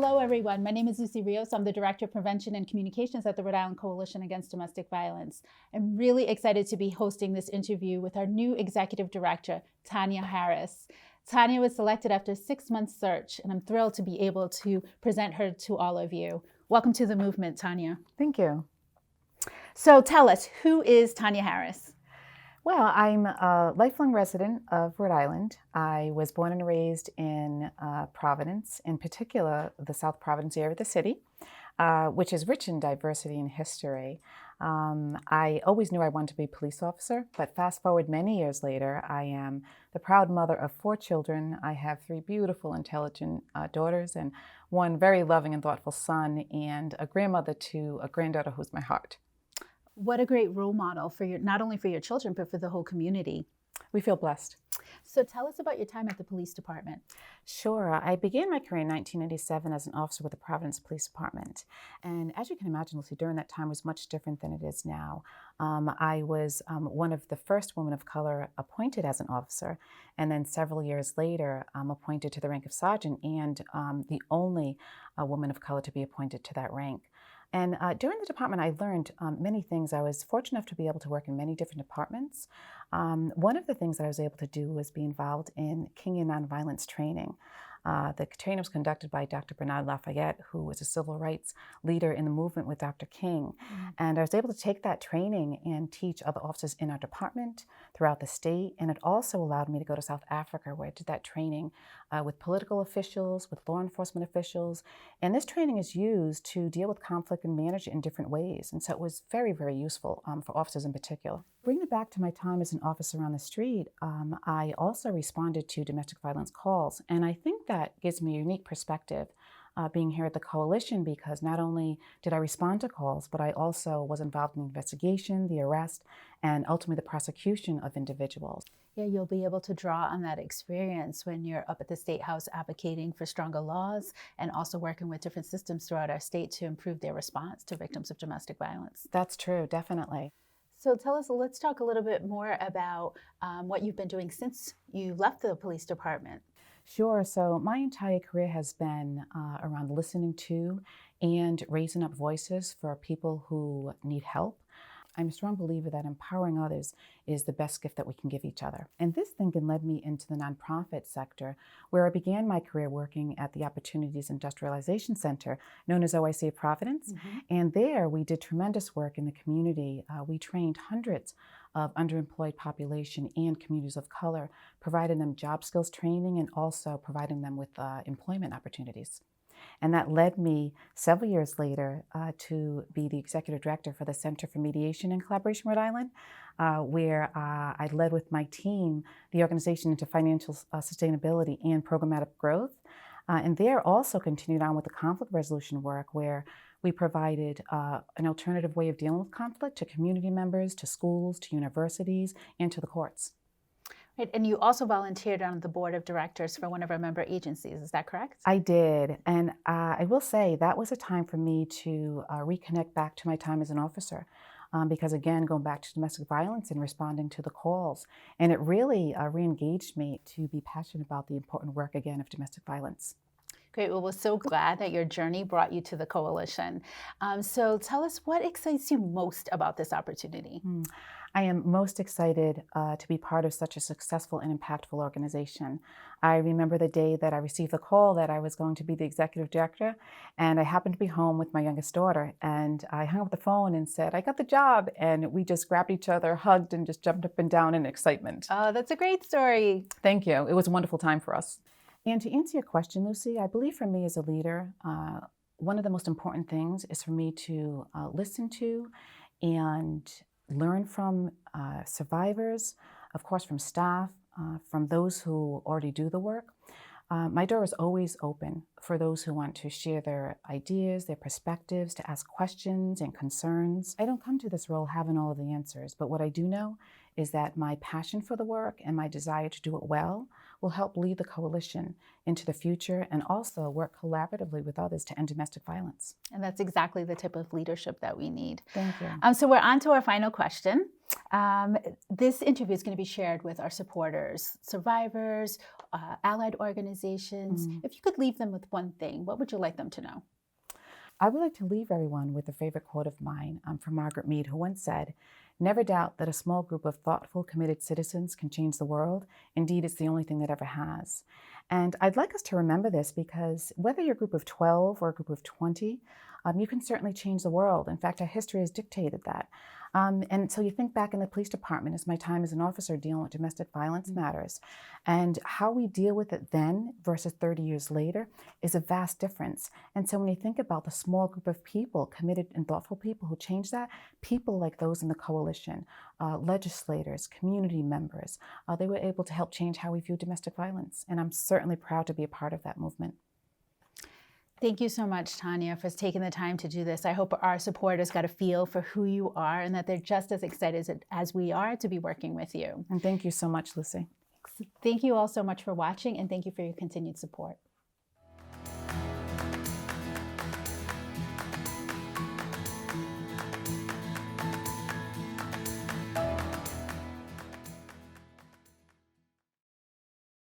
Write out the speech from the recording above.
Hello, everyone. My name is Rios. I'm the Director of Prevention and Communications at the Rhode Island Coalition Against Domestic Violence. I'm really excited to be hosting this interview with our new Executive Director, Tonya Harris. Tonya was selected after a 6-month search, and I'm thrilled to be able to present her to all of you. Welcome to the movement, Tonya. Thank you. So tell us, who is Tonya Harris? Well, I'm a lifelong resident of Rhode Island. I was born and raised in Providence, in particular the South Providence area of the city, which is rich in diversity and history. I always knew I wanted to be a police officer, but fast forward many years later, I am the proud mother of 4 children. I have 3 beautiful, intelligent daughters and 1 very loving and thoughtful son, and a grandmother to a granddaughter who's my heart. What a great role model for not only for your children, but for the whole community. We feel blessed. So tell us about your time at the police department. Sure. I began my career in 1997 as an officer with the Providence Police Department. And as you can imagine, Lucy, during that time was much different than it is now. I was one of the first women of color appointed as an officer, and then several years later appointed to the rank of sergeant, and the only woman of color to be appointed to that rank. And during the department, I learned many things. I was fortunate enough to be able to work in many different departments. One of the things that I was able to do was be involved in Kingian nonviolence training. The training was conducted by Dr. Bernard Lafayette, who was a civil rights leader in the movement with Dr. King. And I was able to take that training and teach other officers in our department throughout the state. And it also allowed me to go to South Africa, where I did that training with political officials, with law enforcement officials. And this training is used to deal with conflict and manage it in different ways. And so it was very, very useful for officers in particular. Bringing it back to my time as an officer on the street, I also responded to domestic violence calls. And I think that gives me a unique perspective being here at the coalition, because not only did I respond to calls, but I also was involved in the investigation, the arrest, and ultimately the prosecution of individuals. Yeah, you'll be able to draw on that experience when you're up at the State House advocating for stronger laws and also working with different systems throughout our state to improve their response to victims of domestic violence. That's true, definitely. So let's talk a little bit more about what you've been doing since you left the police department. Sure. So my entire career has been around listening to and raising up voices for people who need help. I'm a strong believer that empowering others is the best gift that we can give each other. And this thinking led me into the nonprofit sector, where I began my career working at the Opportunities Industrialization Center, known as OIC of Providence. And there we did tremendous work in the community. We trained hundreds of underemployed population and communities of color, providing them job skills training and also providing them with employment opportunities. And that led me several years later to be the executive director for the Center for Mediation and Collaboration Rhode Island, where I led with my team the organization into financial sustainability and programmatic growth. And there also continued on with the conflict resolution work, where we provided an alternative way of dealing with conflict to community members, to schools, to universities, and to the courts. Right. And you also volunteered on the board of directors for one of our member agencies, is that correct? I did, and I will say that was a time for me to reconnect back to my time as an officer, because again, going back to domestic violence and responding to the calls, and it really re-engaged me to be passionate about the important work again of domestic violence. Great. Well, we're so glad that your journey brought you to the coalition. So tell us, what excites you most about this opportunity? I am most excited to be part of such a successful and impactful organization. I remember the day that I received the call that I was going to be the executive director, and I happened to be home with my youngest daughter, and I hung up the phone and said, I got the job, and we just grabbed each other, hugged, and just jumped up and down in excitement. Oh, that's a great story. Thank you. It was a wonderful time for us. And to answer your question, Lucy, I believe for me as a leader, one of the most important things is for me to listen to and learn from survivors, of course from staff, from those who already do the work. My door is always open for those who want to share their ideas, their perspectives, to ask questions and concerns. I don't come to this role having all of the answers, but what I do know is that my passion for the work and my desire to do it well will help lead the coalition into the future and also work collaboratively with others to end domestic violence. And that's exactly the type of leadership that we need. Thank you. So we're on to our final question. This interview is going to be shared with our supporters, survivors, allied organizations. If you could leave them with one thing, what would you like them to know? I would like to leave everyone with a favorite quote of mine from Margaret Mead, who once said, "Never doubt that a small group of thoughtful, committed citizens can change the world. Indeed, it's the only thing that ever has." And I'd like us to remember this because whether you're a group of 12 or a group of 20, you can certainly change the world. In fact, our history has dictated that. And so you think back in the police department as my time as an officer dealing with domestic violence matters. And how we deal with it then versus 30 years later is a vast difference. And so when you think about the small group of people, committed and thoughtful people who change that, people like those in the coalition, legislators, community members, they were able to help change how we view domestic violence. And I'm certainly proud to be a part of that movement. Thank you so much, Tonya, for taking the time to do this. I hope our supporters got a feel for who you are and that they're just as excited as we are to be working with you. And thank you so much, Lucy. Thank you all so much for watching, and thank you for your continued support.